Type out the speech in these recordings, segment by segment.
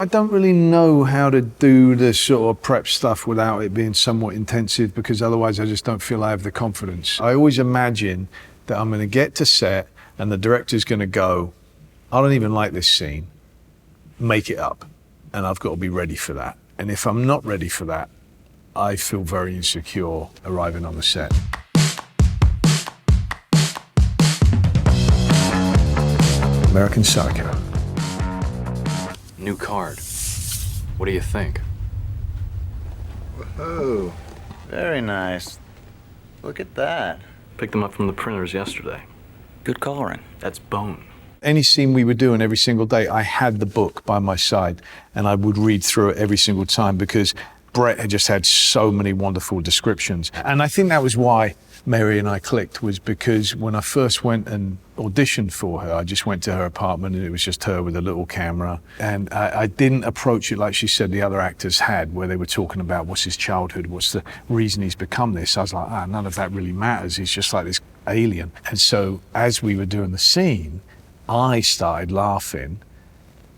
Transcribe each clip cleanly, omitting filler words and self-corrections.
I don't really know how to do the sort of prep stuff without it being somewhat intensive, because otherwise I just don't feel I have the confidence. I always imagine that I'm going to get to set and the director's going to go, I don't even like this scene, make it up. And I've got to be ready for that. And if I'm not ready for that, I feel very insecure arriving on the set. American Psicho. New card. What do you think? Whoa, very nice. Look at that. Picked them up from the printers yesterday. Good coloring. That's bone. Any scene we were doing every single day, I had the book by my side and I would read through it every single time because Brett had just had so many wonderful descriptions. And I think that was why Mary and I clicked, was because when I first went and auditioned for her, I just went to her apartment and it was just her with a little camera. And I didn't approach it like she said the other actors had, where they were talking about what's his childhood, what's the reason he's become this. I was like, none of that really matters. He's just like this alien. And so as we were doing the scene, I started laughing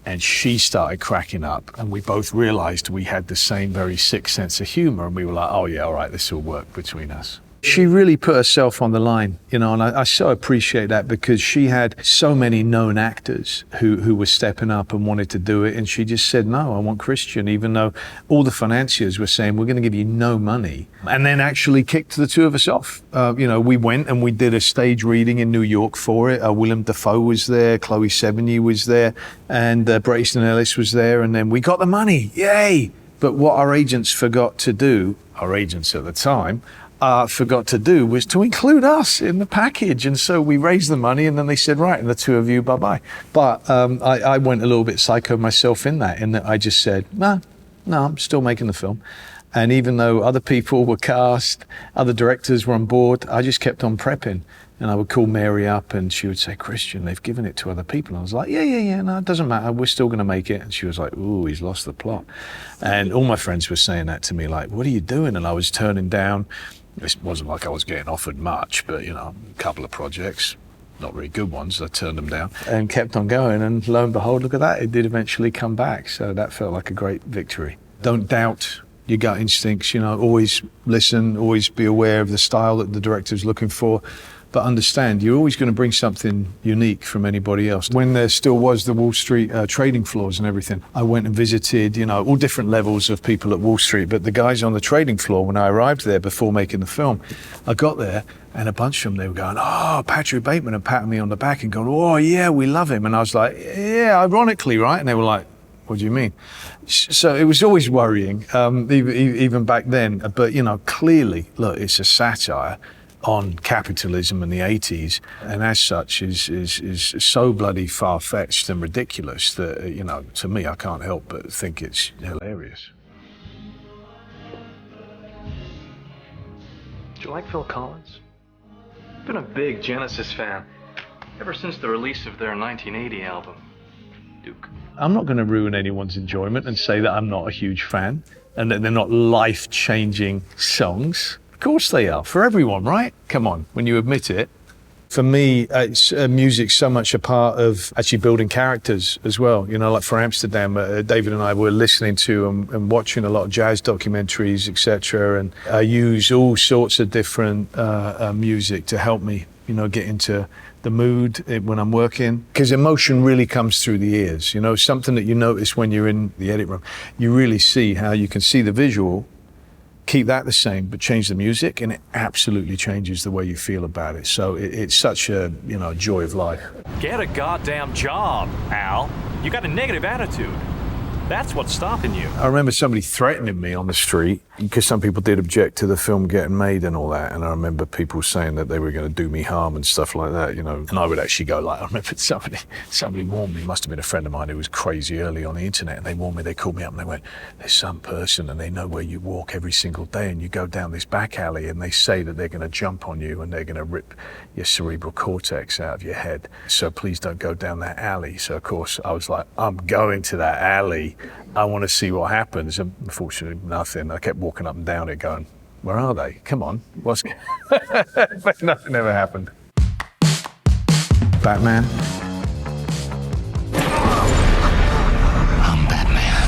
and she started cracking up, and we both realized we had the same very sick sense of humor, and we were like, oh yeah, all right, this will work between us. She really put herself on the line, you know, and I so appreciate that, because she had so many known actors who were stepping up and wanted to do it, and she just said, no, I want Christian, even though all the financiers were saying, we're going to give you no money, and then actually kicked the two of us off. You know, we went and we did a stage reading in New York for it. Willem Dafoe was there, Chloe Sevigny was there, and Bret Easton Ellis was there, and then we got the money, yay! But what our agents forgot to do, our agents at the time, forgot to do, was to include us in the package. And so we raised the money and then they said, right, and the two of you, bye-bye. But I went a little bit psycho myself in that I just said, no, I'm still making the film. And even though other people were cast, other directors were on board, I just kept on prepping. And I would call Mary up and she would say, Christian, they've given it to other people. And I was like, yeah, no, it doesn't matter. We're still going to make it. And she was like, ooh, he's lost the plot. And all my friends were saying that to me, like, what are you doing? And I was turning down. It wasn't like I was getting offered much, but, you know, a couple of projects, not very good ones, I turned them down and kept on going. And lo and behold, look at that. It did eventually come back. So that felt like a great victory. Don't doubt your gut instincts, you know, always listen, always be aware of the style that the director's looking for. But understand, you're always going to bring something unique from anybody else. When there still was the Wall Street trading floors and everything, I went and visited, you know, all different levels of people at Wall Street. But the guys on the trading floor, when I arrived there before making the film, I got there and a bunch of them, they were going, oh, Patrick Bateman, and patting me on the back and going, oh, yeah, we love him. And I was like, yeah, ironically, right? And they were like, what do you mean? So it was always worrying, even back then. But, you know, clearly, look, it's a satire on capitalism in the 80s, and as such is so bloody far-fetched and ridiculous that, you know, to me, I can't help but think it's hilarious. Did you like Phil Collins? I've been a big Genesis fan ever since the release of their 1980 album, Duke. I'm not going to ruin anyone's enjoyment and say that I'm not a huge fan and that they're not life-changing songs. Of course they are, for everyone, right? Come on, when you admit it. For me, it's music's so much a part of actually building characters as well. You know, like for Amsterdam, David and I were listening to and watching a lot of jazz documentaries, etc. And I use all sorts of different music to help me, you know, get into the mood when I'm working. Because emotion really comes through the ears. You know, something that you notice when you're in the edit room. You really see how you can see the visual, keep that the same, but change the music, and it absolutely changes the way you feel about it. So it's such a, you know, joy of life. Get a goddamn job, Al. You got a negative attitude. That's what's stopping you. I remember somebody threatening me on the street because some people did object to the film getting made and all that. And I remember people saying that they were going to do me harm and stuff like that, you know. And I would actually go like, I remember somebody warned me, must have been a friend of mine who was crazy early on the internet. And they warned me, they called me up and they went, there's some person and they know where you walk every single day and you go down this back alley and they say that they're going to jump on you and they're going to rip your cerebral cortex out of your head. So please don't go down that alley. So of course I was like, I'm going to that alley. I want to see what happens. And unfortunately, nothing. I kept walking up and down it going, where are they? Come on. What's... But nothing ever happened. Batman. I'm Batman.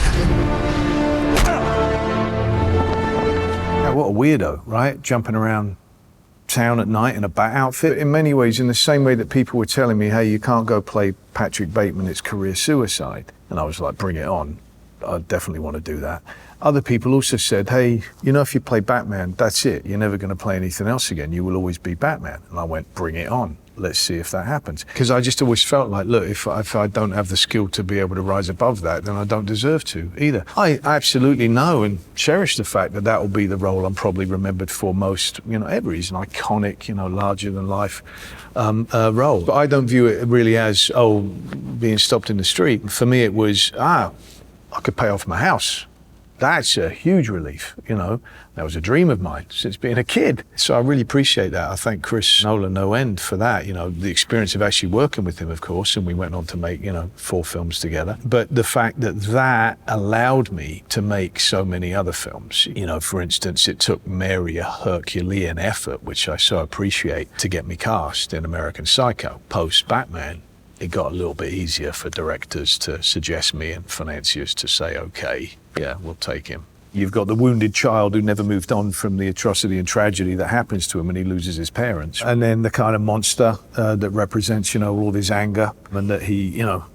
weirdo, right? Jumping around town at night in a bat outfit. In many ways, in the same way that people were telling me, hey, you can't go play Patrick Bateman, it's career suicide. And I was like, bring it on. I definitely want to do that. Other people also said, hey, you know, if you play Batman, that's it. You're never going to play anything else again. You will always be Batman. And I went, bring it on. Let's see if that happens. Because I just always felt like, look, if I don't have the skill to be able to rise above that, then I don't deserve to either. I absolutely know and cherish the fact that that will be the role I'm probably remembered for most, you know, ever. He's an iconic, you know, larger than life role. But I don't view it really as, oh, being stopped in the street. For me, it was, I could pay off my house. That's a huge relief, you know. That was a dream of mine since being a kid. So I really appreciate that. I thank Chris Nolan no end for that. You know, the experience of actually working with him, of course, and we went on to make, you know, 4 films together. But the fact that that allowed me to make so many other films. You know, for instance, it took Mary a Herculean effort, which I so appreciate, to get me cast in American Psycho. Post-Batman, it got a little bit easier for directors to suggest me and financiers to say, okay, yeah, we'll take him. You've got the wounded child who never moved on from the atrocity and tragedy that happens to him when he loses his parents. And then the kind of monster that represents, you know, all his anger, and that he, you know,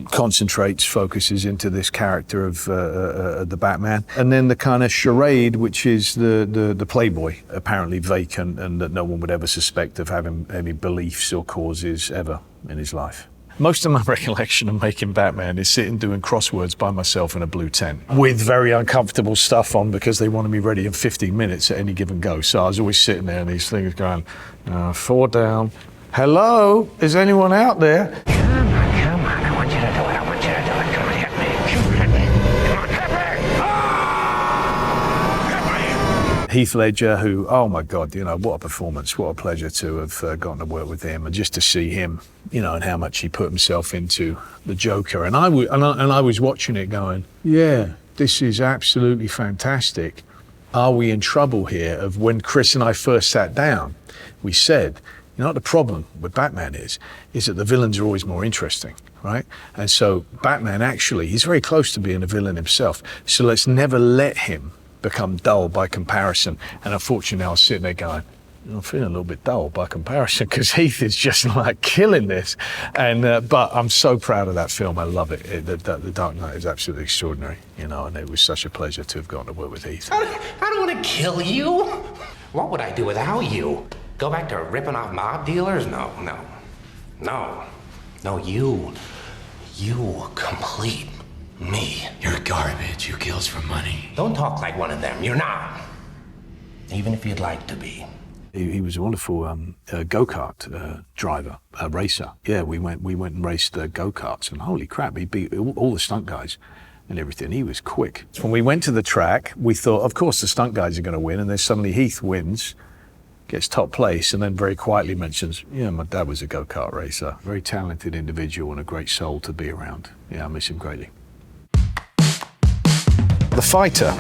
concentrates, focuses into this character of the Batman. And then the kind of charade, which is the playboy, apparently vacant and that no one would ever suspect of having any beliefs or causes ever in his life. Most of my recollection of making Batman is sitting doing crosswords by myself in a blue tent with very uncomfortable stuff on because they wanted me ready in 15 minutes at any given go. So I was always sitting there and these things going, 4 down. Hello, is anyone out there? Come on, I want you to do it. I want you to do it. Come on, hit me. Come on, hit me. Hit me. Heath Ledger, who, oh my God, you know, what a performance, what a pleasure to have gotten to work with him and just to see him, you know, and how much he put himself into the Joker. And I was watching it going, yeah, this is absolutely fantastic. Are we in trouble here? Of when Chris and I first sat down, we said, you know what the problem with Batman is that the villains are always more interesting, right? And so Batman actually, he's very close to being a villain himself. So let's never let him become dull by comparison. And unfortunately, I was sitting there going, I'm feeling a little bit dull by comparison because Heath is just like killing this. And but I'm so proud of that film. I love it. The Dark Knight is absolutely extraordinary, you know, and it was such a pleasure to have gotten to work with Heath. I don't want to kill you. What would I do without you? Go back to ripping off mob dealers? No. You complete me. You're garbage who kills for money. Don't talk like one of them. You're not. Even if you'd like to be. He was a wonderful go-kart driver, racer. Yeah, we went and raced go-karts, and holy crap, he beat all the stunt guys and everything. He was quick. When we went to the track, we thought, of course, the stunt guys are going to win, and then suddenly Heath wins, gets top place, and then very quietly mentions, yeah, my dad was a go-kart racer. Very talented individual and a great soul to be around. Yeah, I miss him greatly. The Fighter.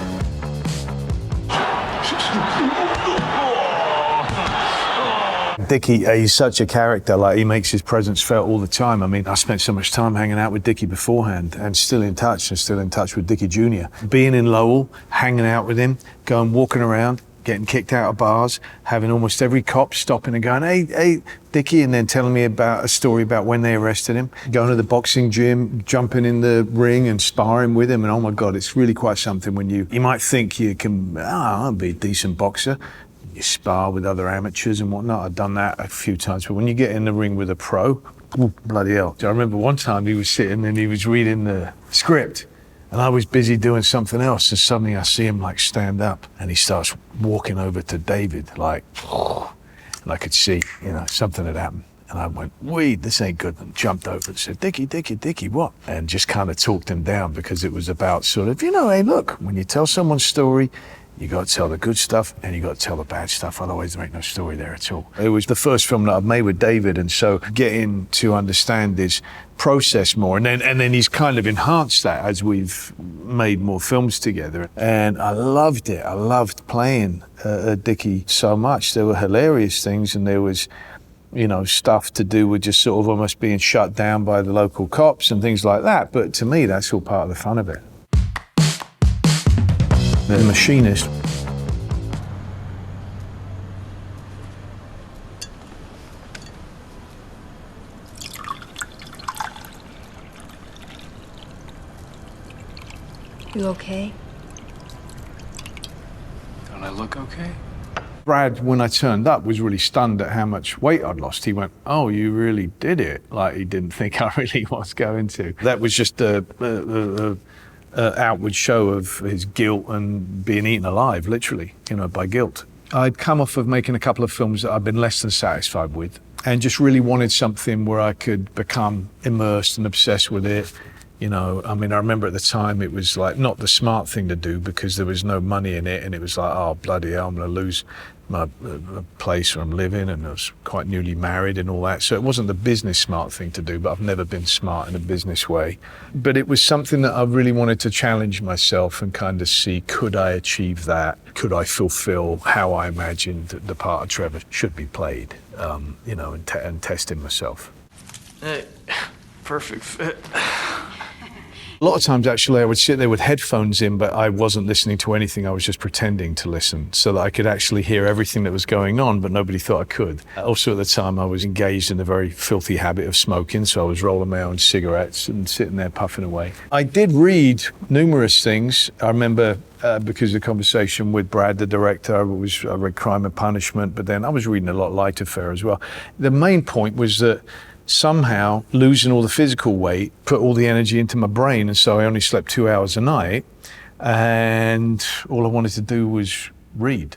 Dickie, he's such a character, like he makes his presence felt all the time. I mean, I spent so much time hanging out with Dickie beforehand and still in touch with Dickie Jr. Being in Lowell, hanging out with him, going walking around, getting kicked out of bars, having almost every cop stopping and going, hey, Dickie, and then telling me about a story about when they arrested him, going to the boxing gym, jumping in the ring and sparring with him. And oh my God, it's really quite something when you might think you can, I'll be a decent boxer. You spar with other amateurs and whatnot. I've done that a few times, but when you get in the ring with a pro, ooh, bloody hell. I remember one time he was sitting and he was reading the script and I was busy doing something else, and suddenly I see him like stand up and he starts walking over to David, like, and I could see, you know, something had happened. And I went, wait, this ain't good. And jumped over and said, Dickie, what? And just kind of talked him down because it was about sort of, you know, hey, look, when you tell someone's story, you got to tell the good stuff and you got to tell the bad stuff, otherwise there ain't no story there at all. It was the first film that I've made with David, and so getting to understand his process more, and then he's kind of enhanced that as we've made more films together. And I loved it. I loved playing Dickie so much. There were hilarious things, and there was, you know, stuff to do with just sort of almost being shut down by the local cops and things like that. But to me, that's all part of the fun of it. The Machinist. You okay? Don't I look okay? Brad, when I turned up, was really stunned at how much weight I'd lost. He went, "Oh, you really did it." Like, he didn't think I really was going to. That was just a outward show of his guilt and being eaten alive, literally, by guilt. I'd come off of making a couple of films that I'd been less than satisfied with, and just really wanted something where I could become immersed and obsessed with it. I remember at the time it was like not the smart thing to do because there was no money in it, and it was like, oh, bloody hell, I'm going to lose my place where I'm living, and I was quite newly married and all that. So it wasn't the business smart thing to do, but I've never been smart in a business way. But it was something that I really wanted to challenge myself and kind of see, could I achieve that? Could I fulfill how I imagined the part of Trevor should be played, and testing myself. Perfect fit. A lot of times, actually, I would sit there with headphones in, but I wasn't listening to anything. I was just pretending to listen so that I could actually hear everything that was going on, but nobody thought I could. Also, at the time, I was engaged in a very filthy habit of smoking, so I was rolling my own cigarettes and sitting there puffing away. I did read numerous things. I remember, because of the conversation with Brad, the director, I read Crime and Punishment, but then I was reading a lot of Light Affair as well. The main point was that somehow losing all the physical weight put all the energy into my brain, and so I only slept 2 hours a night, and all I wanted to do was read.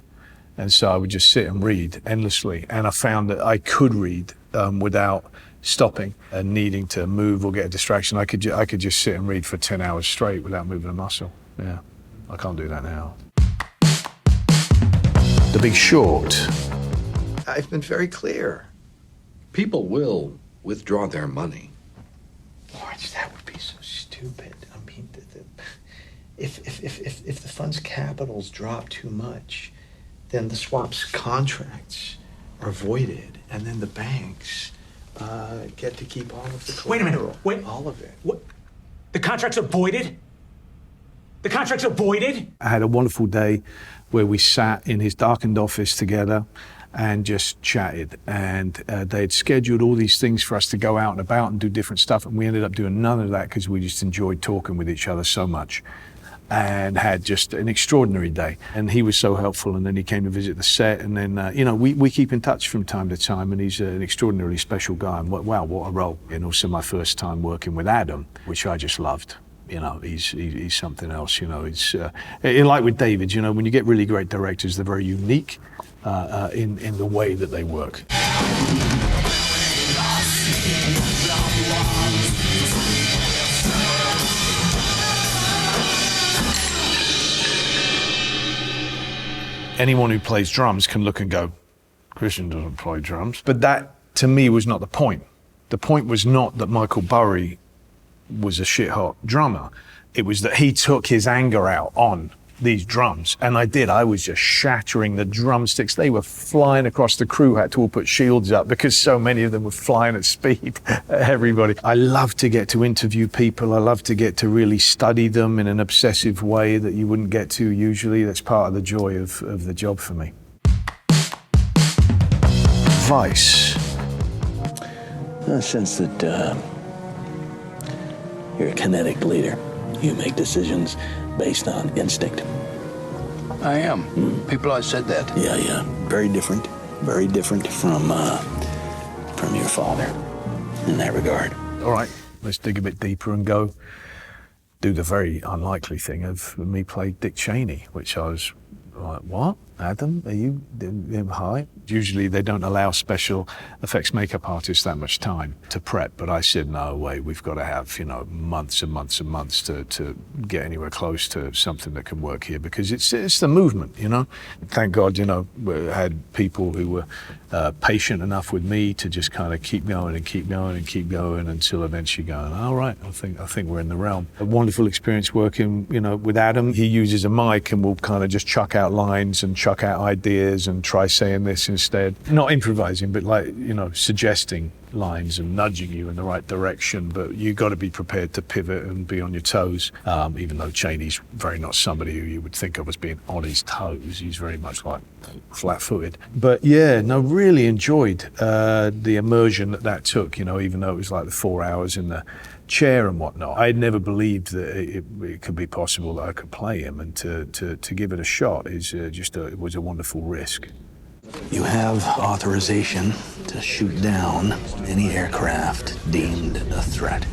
And so I would just sit and read endlessly, and I found that I could read without stopping and needing to move or get a distraction. I could just sit and read for 10 hours straight without moving a muscle. Yeah, I can't do that now. The Big Short. I've been very clear. People will withdraw their money. Lawrence, that would be so stupid. I mean, if the fund's capitals drop too much, then the swap's contracts are voided, and then the banks get to keep all of the collateral. Wait a minute. Wait. All of it. What? The contracts are voided? The contracts are voided? I had a wonderful day where we sat in his darkened office together and just chatted, and they'd scheduled all these things for us to go out and about and do different stuff, and we ended up doing none of that because we just enjoyed talking with each other so much and had just an extraordinary day. And he was so helpful, and then he came to visit the set, and then we keep in touch from time to time, and he's an extraordinarily special guy, and wow, what a role. And also my first time working with Adam, which I just loved. He's something else. It's like with David. When you get really great directors, they're very unique in the way that they work. Anyone who plays drums can look and go, Christian doesn't play drums. But that, to me, was not the point. The point was not that Michael Burry was a shit-hot drummer. It was that he took his anger out on these drums, and I was just shattering the drumsticks. They were flying across. The crew had to all put shields up because so many of them were flying at speed. Everybody. I love to get to interview people. I love to get to really study them in an obsessive way that you wouldn't get to usually. That's part of the joy of the job for me. Advice. Since that you're a kinetic leader, you make decisions based on instinct. I am. People always said that. Yeah. Very different from your father in that regard. All right, let's dig a bit deeper and go do the very unlikely thing of me play Dick Cheney, which I was like, what? Adam, are you hi? Usually they don't allow special effects makeup artists that much time to prep, but I said, no way, we've got to have, months and months and months to get anywhere close to something that can work here, because it's the movement, Thank God, we had people who were patient enough with me to just kind of keep going and keep going and keep going until eventually going, all right, I think we're in the realm. A wonderful experience working, with Adam. He uses a mic and will kind of just chuck out lines and chuck out ideas and try saying this instead. Not improvising, but suggesting lines and nudging you in the right direction, but you got to be prepared to pivot and be on your toes. Even though Chaney's very not somebody who you would think of as being on his toes, he's very much like flat-footed. But yeah, no, really enjoyed the immersion that took. You know, even though it was like the 4 hours in the chair and whatnot. I had never believed that it could be possible that I could play him, and to give it a shot is it was a wonderful risk. You have authorization to shoot down any aircraft deemed a threat.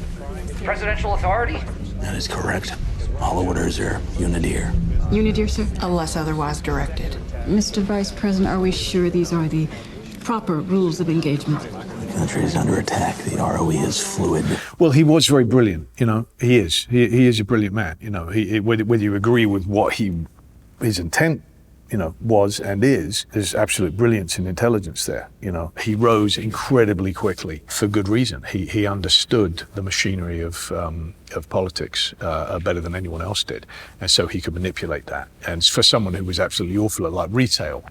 Presidential authority? That is correct. All orders are Unidir. Unidir, sir? Unless otherwise directed. Mr. Vice President, are we sure these are the proper rules of engagement? The country is under attack. The ROE is fluid. Well, he was very brilliant, you know. He is. He is a brilliant man, you know. Whether you agree with what his intent, you know, was and is, there's absolute brilliance and intelligence there, you know. He rose incredibly quickly for good reason. He understood the machinery of politics better than anyone else did, and so he could manipulate that. And for someone who was absolutely awful at like retail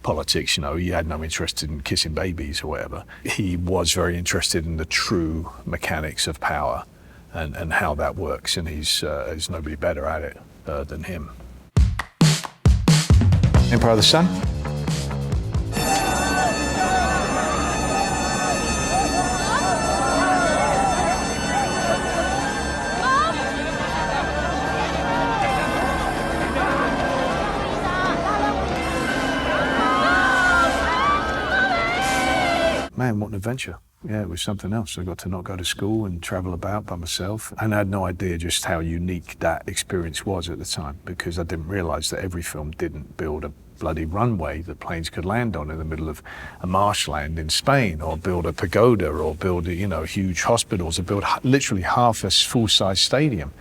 politics, you know, he had no interest in kissing babies or whatever. He was very interested in the true mechanics of power and how that works, and there's nobody better at it than him. Empire of the Sun. Man, what an adventure. Yeah, it was something else. I got to not go to school and travel about by myself. And I had no idea just how unique that experience was at the time, because I didn't realize that every film didn't build a bloody runway that planes could land on in the middle of a marshland in Spain, or build a pagoda, or build, you know, huge hospitals, or build literally half a full-size stadium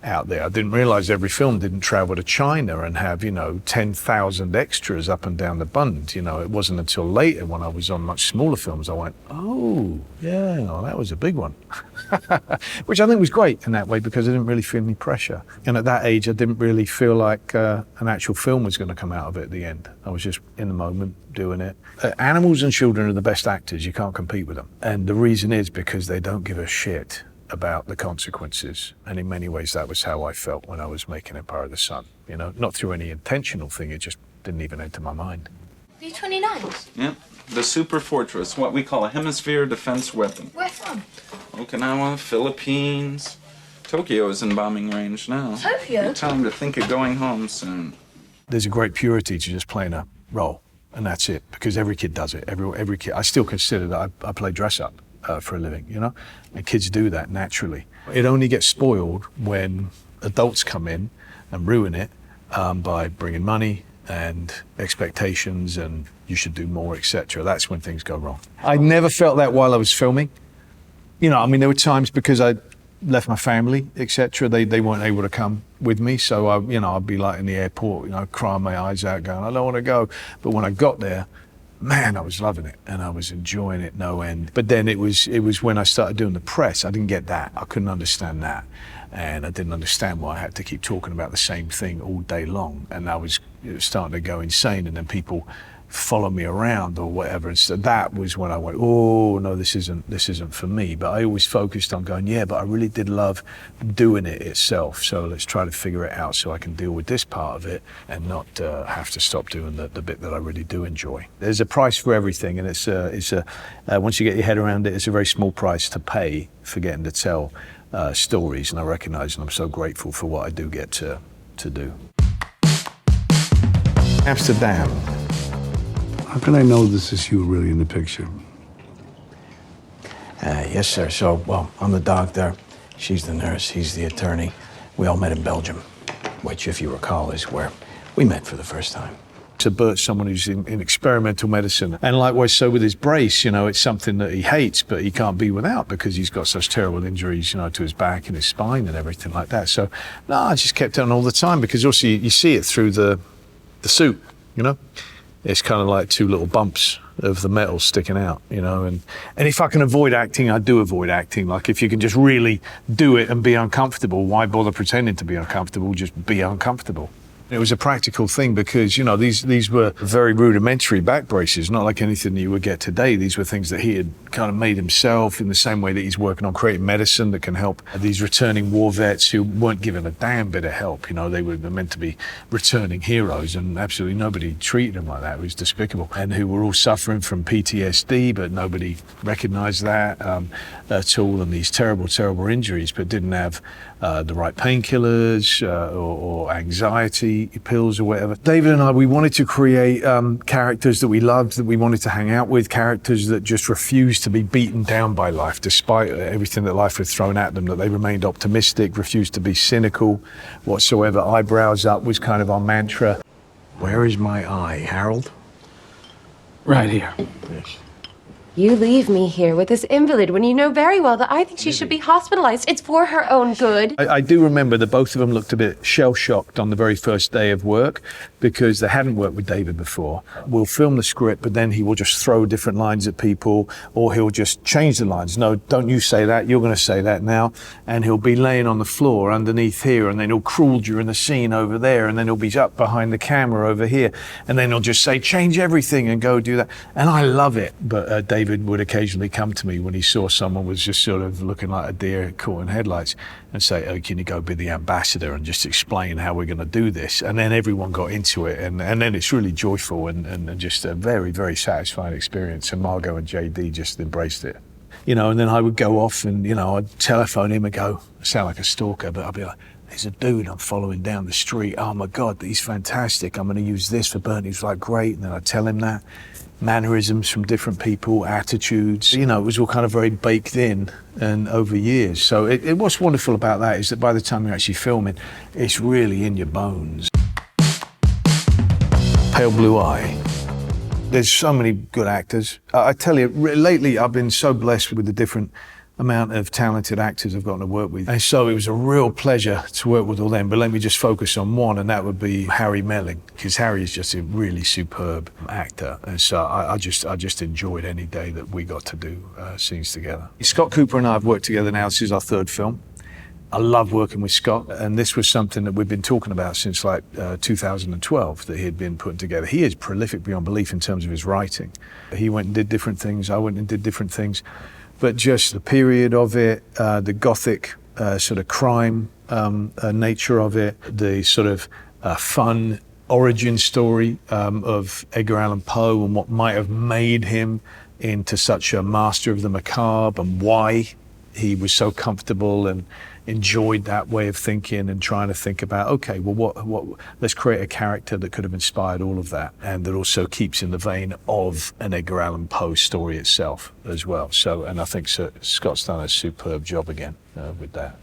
out there. I didn't realize every film didn't travel to China and have, you know, 10,000 extras up and down the bund. You know, it wasn't until later when I was on much smaller films I went, oh, yeah, well, that was a big one. Which I think was great in that way, because I didn't really feel any pressure. And at that age, I didn't really feel like an actual film was going to come out of it at the end. I was just in the moment doing it. Animals and children are the best actors. You can't compete with them. And the reason is because they don't give a shit about the consequences, and in many ways that was how I felt when I was making Empire of the Sun. You know, not through any intentional thing, it just didn't even enter my mind. B-29s? Yep, the super fortress, what we call a hemisphere defense weapon. Where from? Okinawa, Philippines. Tokyo is in bombing range now. Tokyo? You tell them to think of going home soon. There's a great purity to just playing a role, and that's it, because every kid does it. Every kid. I still consider that I play dress up for a living, you know, and kids do that naturally. It only gets spoiled when adults come in and ruin it by bringing money and expectations and you should do more, etc. That's when things go wrong. I never felt that while I was filming. You know, I mean, there were times because I left my family, etc. They weren't able to come with me, so I'd be like in the airport, you know, crying my eyes out, going, I don't want to go. But when I got there, man, I was loving it and I was enjoying it no end. But then it was when I started doing the press, I didn't get that. I couldn't understand that. And I didn't understand why I had to keep talking about the same thing all day long. And I was starting to go insane, and then people follow me around or whatever. And so that was when I went, oh no, this isn't for me. But I always focused on going, yeah, but I really did love doing it itself. So let's try to figure it out so I can deal with this part of it and not have to stop doing the bit that I really do enjoy. There's a price for everything, and it's once you get your head around it, it's a very small price to pay for getting to tell stories. And I recognize, and I'm so grateful for what I do get to do. Amsterdam. How can I know this is you really in the picture? Yes, sir. So, well, I'm the doctor. She's the nurse. He's the attorney. We all met in Belgium, which, if you recall, is where we met for the first time. To Bert, someone who's in experimental medicine, and likewise so with his brace, you know, it's something that he hates, but he can't be without because he's got such terrible injuries, you know, to his back and his spine and everything like that. So, no, I just kept on all the time, because also you see it through the suit, you know. It's kind of like two little bumps of the metal sticking out, you know. And if I can avoid acting, I do avoid acting. Like, if you can just really do it and be uncomfortable, why bother pretending to be uncomfortable? Just be uncomfortable. It was a practical thing because, you know, these were very rudimentary back braces, not like anything that you would get today. These were things that he had kind of made himself in the same way that he's working on creating medicine that can help these returning war vets who weren't given a damn bit of help. You know, they were meant to be returning heroes, and absolutely nobody treated them like that. It was despicable. And who were all suffering from PTSD, but nobody recognized that at all, and these terrible, terrible injuries, but didn't have the right painkillers or anxiety pills or whatever. David and I, we wanted to create characters that we loved, that we wanted to hang out with, characters that just refused to be beaten down by life despite everything that life had thrown at them, that they remained optimistic, refused to be cynical whatsoever. Eyebrows up was kind of our mantra. Where is my eye, Harold? Right here. Yes. You leave me here with this invalid when you know very well that I think she should be hospitalized. It's for her own good. I do remember that both of them looked a bit shell-shocked on the very first day of work because they hadn't worked with David before. We'll film the script, but then he will just throw different lines at people, or he'll just change the lines. No, don't you say that, you're going to say that now. And he'll be laying on the floor underneath here, and then he'll crawl during the scene over there, and then he'll be up behind the camera over here, and then he'll just say, change everything and go do that. And I love it, but David would occasionally come to me when he saw someone was just sort of looking like a deer caught in headlights and say, oh, can you go be the ambassador and just explain how we're going to do this? And then everyone got into it, and then it's really joyful and just a very, very satisfying experience. And Margot and JD just embraced it. You know, and then I would go off and, you know, I'd telephone him and go, I sound like a stalker, but I'd be like, there's a dude I'm following down the street. Oh my God, he's fantastic. I'm going to use this for Bernie. He's like, great. And then I'd tell him that. Mannerisms from different people, attitudes, you know, it was all kind of very baked in and over years. So what's wonderful about that is that by the time you're actually filming, it's really in your bones. Pale Blue Eye. There's so many good actors. I tell you, lately I've been so blessed with the different amount of talented actors I've gotten to work with. And so it was a real pleasure to work with all them, but let me just focus on one, and that would be Harry Melling, because Harry is just a really superb actor. And so I just enjoyed any day that we got to do scenes together. Scott Cooper and I have worked together now. This is our third film. I love working with Scott, and this was something that we've been talking about since like 2012 that he had been putting together. He is prolific beyond belief in terms of his writing. He went and did different things, I went and did different things. But just the period of it, the gothic sort of crime nature of it, the sort of fun origin story of Edgar Allan Poe and what might have made him into such a master of the macabre, and why he was so comfortable and enjoyed that way of thinking, and trying to think about, okay, well, what let's create a character that could have inspired all of that, and that also keeps in the vein of an Edgar Allan Poe story itself as well. So, and I think Scott's done a superb job again with that.